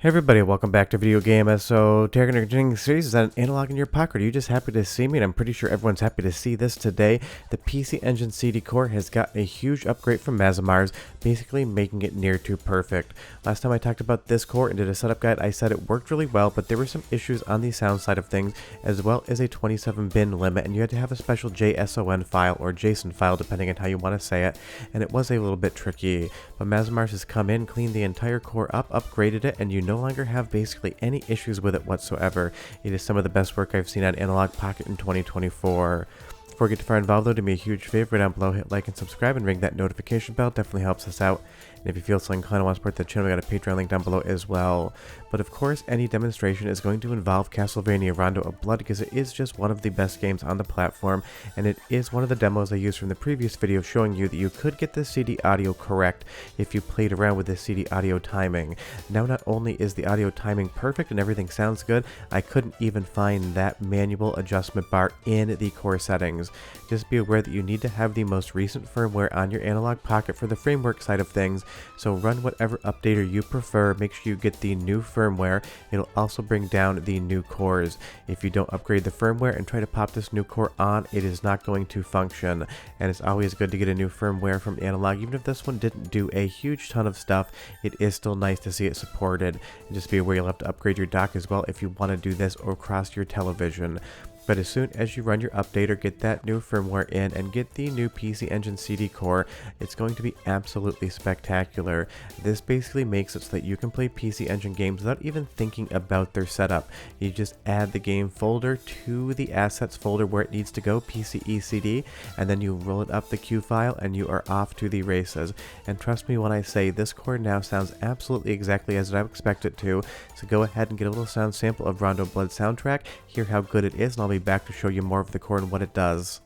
Hey everybody, welcome back to Video Game. So, taking a continuing series is that an analog in your pocket. Are you just happy to see me? And I'm pretty sure everyone's happy to see this today. The PC Engine CD core has got a huge upgrade from MiSTer, basically making it near to perfect. Last time I talked about this core and did a setup guide, I said it worked really well, but there were some issues on the sound side of things, as well as a 27-bin limit, and you had to have a special JSON file or JSON file, depending on how you want to say it, and it was a little bit tricky. But MiSTer has come in, cleaned the entire core up, upgraded it, and you no longer have basically any issues with it whatsoever. It is some of the best work I've seen on Analogue Pocket in 2024. Before we get too far involved though, do me a huge favor down below, hit like and subscribe and ring that notification bell, definitely helps us out. And if you feel so inclined and want to support the channel, we got a Patreon link down below as well. But of course, any demonstration is going to involve Castlevania Rondo of Blood because it is just one of the best games on the platform, and it is one of the demos I used from the previous video showing you that you could get the CD audio correct if you played around with the CD audio timing. Now not only is the audio timing perfect and everything sounds good, I couldn't even find that manual adjustment bar in the core settings. Just be aware that you need to have the most recent firmware on your Analogue Pocket for the framework side of things, so run whatever updater you prefer. Make sure you get the new firmware. It'll also bring down the new cores. If you don't upgrade the firmware and try to pop this new core on, it is not going to function. And it's always good to get a new firmware from Analogue. Even if this one didn't do a huge ton of stuff, it is still nice to see it supported. And just be aware you'll have to upgrade your dock as well if you want to do this or across your television. But as soon as you run your update or get that new firmware in and get the new PC Engine CD core, it's going to be absolutely spectacular. This basically makes it so that you can play PC Engine games without even thinking about their setup. You just add the game folder to the assets folder where it needs to go, PCE CD, and then you roll it up the Q file and you are off to the races. And trust me when I say this core now sounds absolutely exactly as I would expect it to. So go ahead and get a little sound sample of Rondo Blood soundtrack, hear how good it is, and I'll be back to show you more of the core and what it does.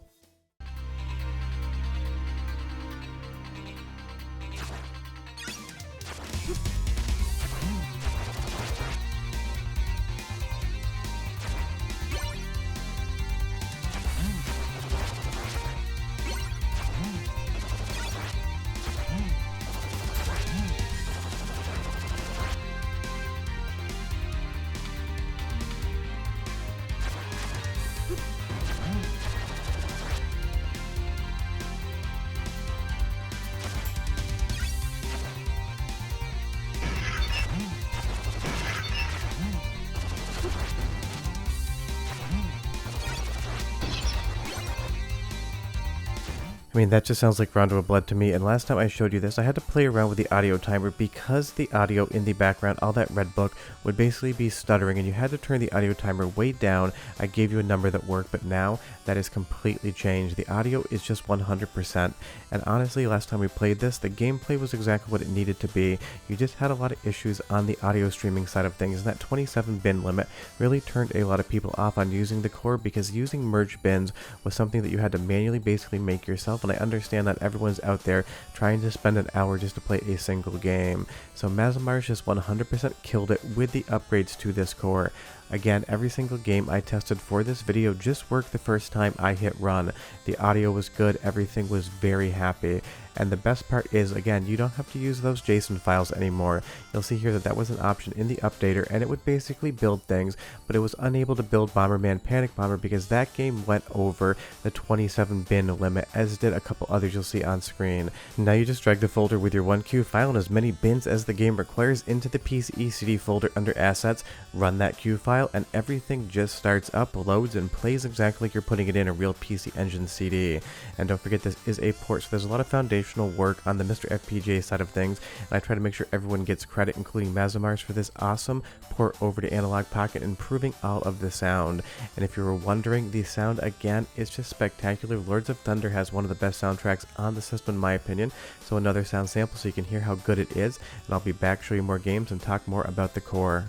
I mean, that just sounds like Rondo of Blood to me, and last time I showed you this, I had to play around with the audio timer because the audio in the background, all that red book, would basically be stuttering, and you had to turn the audio timer way down. I gave you a number that worked, but now that is completely changed. The audio is just 100%, and honestly, last time we played this, the gameplay was exactly what it needed to be. You just had a lot of issues on the audio streaming side of things, and that 27-bin limit really turned a lot of people off on using the core because using merge bins was something that you had to manually basically make yourself. And I understand that everyone's out there trying to spend an hour just to play a single game. So MiSTer just 100% killed it with the upgrades to this core. Again, every single game I tested for this video just worked the first time I hit run. The audio was good, everything was very happy. And the best part is, again, you don't have to use those JSON files anymore. You'll see here that that was an option in the updater, and it would basically build things, but it was unable to build Bomberman Panic Bomber because that game went over the 27-bin limit, as did a couple others you'll see on screen. Now you just drag the folder with your 1Q file and as many bins as the game requires into the PCE CD folder under Assets, run that Q file, and everything just starts up, loads, and plays exactly like you're putting it in a real PC Engine CD. And don't forget, this is a port, so there's a lot of foundational work on the MiSTer FPGA side of things, and I try to make sure everyone gets credit, including MiSTer, for this awesome port over to Analogue Pocket, improving all of the sound. And if you were wondering, the sound again is just spectacular. Lords of Thunder has one of the best soundtracks on the system in my opinion, so another sound sample so you can hear how good it is, and I'll be back to show you more games and talk more about the core.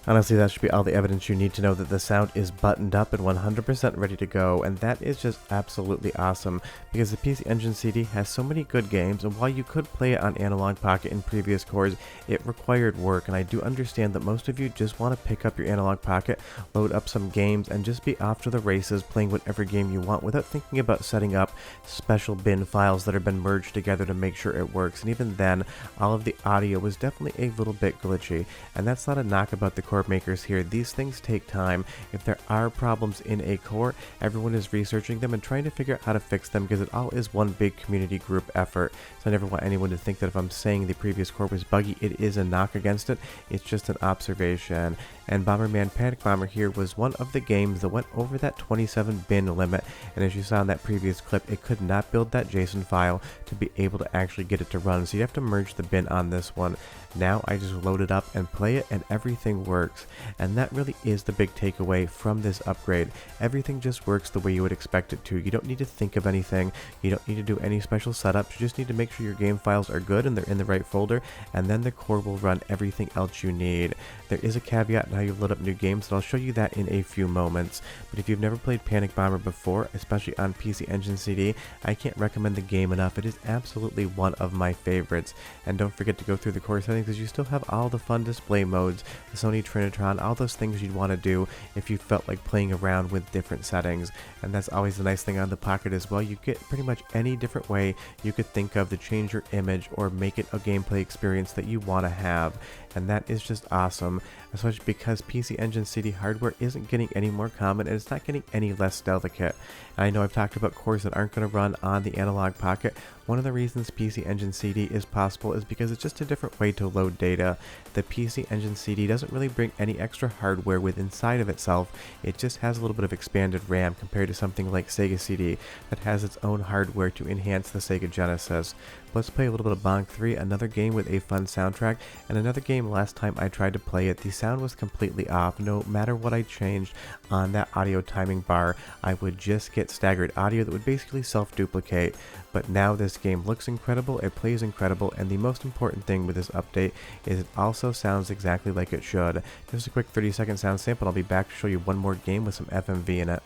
Honestly, that should be all the evidence you need to know that the sound is buttoned up and 100% ready to go, and that is just absolutely awesome, because the PC Engine CD has so many good games, and while you could play it on Analogue Pocket in previous cores, it required work, and I do understand that most of you just want to pick up your Analogue Pocket, load up some games, and just be off to the races playing whatever game you want without thinking about setting up special bin files that have been merged together to make sure it works, and even then, all of the audio was definitely a little bit glitchy, and that's not a knock about the core makers here. These things take time. If there are problems in a core, everyone is researching them and trying to figure out how to fix them, because it all is one big community group effort. So I never want anyone to think that if I'm saying the previous core was buggy, it is a knock against it. It's just an observation. And Bomberman Panic Bomber here was one of the games that went over that 27 bin limit, and as you saw in that previous clip, it could not build that JSON file to be able to actually get it to run, so you have to merge the bin on this one. Now I just load it up and play it and everything works, and that really is the big takeaway from this upgrade. Everything just works the way you would expect it to. You don't need to think of anything, you don't need to do any special setups, you just need to make sure your game files are good and they're in the right folder, and then the core will run everything else you need. There is a caveat in how you load up new games, and I'll show you that in a few moments, but if you've never played Panic Bomber before, especially on PC Engine CD, I can't recommend the game enough. It is absolutely one of my favorites, and don't forget to go through the core settings, because you still have all the fun display modes, the Sony Trinitron, all those things you'd want to do if you felt like playing around with different settings. And that's always the nice thing on the Pocket as well. You get pretty much any different way you could think of to change your image or make it a gameplay experience that you want to have, and that is just awesome, especially because PC Engine CD hardware isn't getting any more common and it's not getting any less delicate. And I know I've talked about cores that aren't going to run on the Analogue Pocket. One of the reasons PC Engine CD is possible is because it's just a different way to load data. The PC Engine CD doesn't really bring any extra hardware with inside of itself. It just has a little bit of expanded RAM compared to something like Sega CD that has its own hardware to enhance the Sega Genesis. Let's play a little bit of Bonk 3, another game with a fun soundtrack, and another game last time I tried to play it, the sound was completely off. No matter what I changed on that audio timing bar, I would just get staggered audio that would basically self-duplicate. But now this game looks incredible, it plays incredible, and the most important thing with this update is it also sounds exactly like it should. Just a quick 30-second sound sample, and I'll be back to show you one more game with some FMV in it.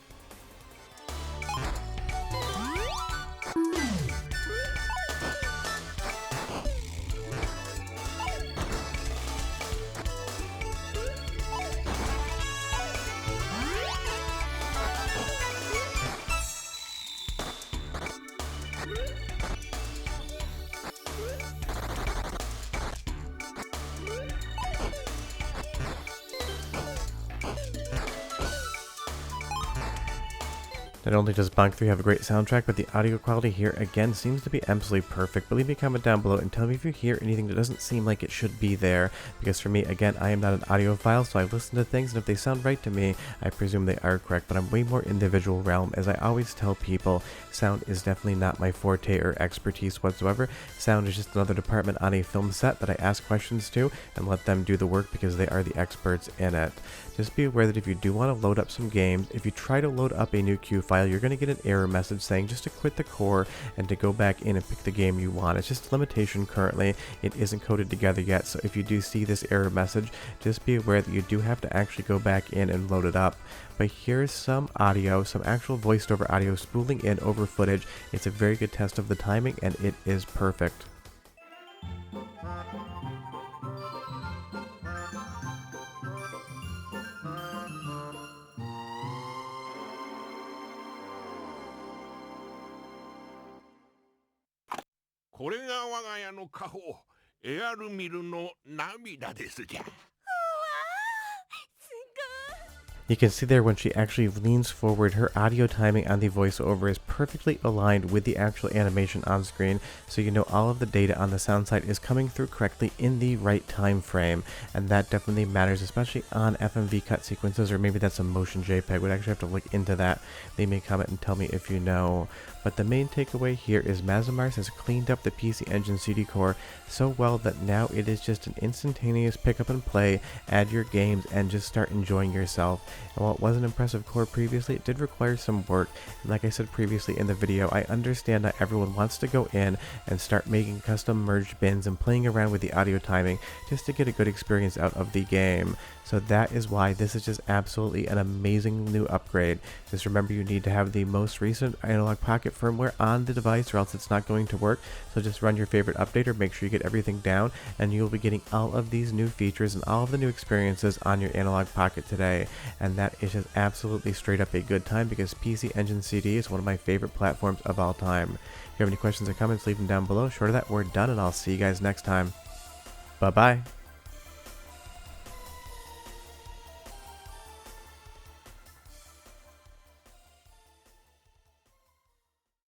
Not only does Bonk 3 have a great soundtrack, but the audio quality here again seems to be absolutely perfect. But leave me a comment down below and tell me if you hear anything that doesn't seem like it should be there. Because for me, again, I am not an audiophile, so I listen to things, and if they sound right to me, I presume they are correct. But I'm way more in the visual realm. As I always tell people, sound is definitely not my forte or expertise whatsoever. Sound is just another department on a film set that I ask questions to and let them do the work because they are the experts in it. Just be aware that if you do want to load up some games, if you try to load up a new queue file, you're going to get an error message saying just to quit the core and to go back in and pick the game you want. It's just a limitation currently. It isn't coded together yet, so if you do see this error message, just be aware that you do have to actually go back in and load it up. But here's some audio, some actual voiced over audio spooling in over footage. It's a very good test of the timing, and it is perfect. You can see there when she actually leans forward, her audio timing on the voiceover is perfectly aligned with the actual animation on screen, so you know all of the data on the sound side is coming through correctly in the right time frame, and that definitely matters, especially on FMV cut sequences, or maybe that's a motion JPEG. Would actually have to look into that. Leave me a comment and tell me if you know. But the main takeaway here is Mazamars has cleaned up the PC Engine CD core so well that now it is just an instantaneous pick up and play, add your games, and just start enjoying yourself. And while it was an impressive core previously, it did require some work. And like I said previously in the video, I understand that everyone wants to go in and start making custom merged bins and playing around with the audio timing just to get a good experience out of the game. So that is why this is just absolutely an amazing new upgrade. Just remember, you need to have the most recent Analogue Pocket firmware on the device or else it's not going to work. So just run your favorite updater, make sure you get everything down, and you'll be getting all of these new features and all of the new experiences on your Analogue Pocket today. And that is just absolutely straight up a good time because PC Engine CD is one of my favorite platforms of all time. If you have any questions or comments, leave them down below. Short of that, we're done, and I'll see you guys next time. Bye-bye.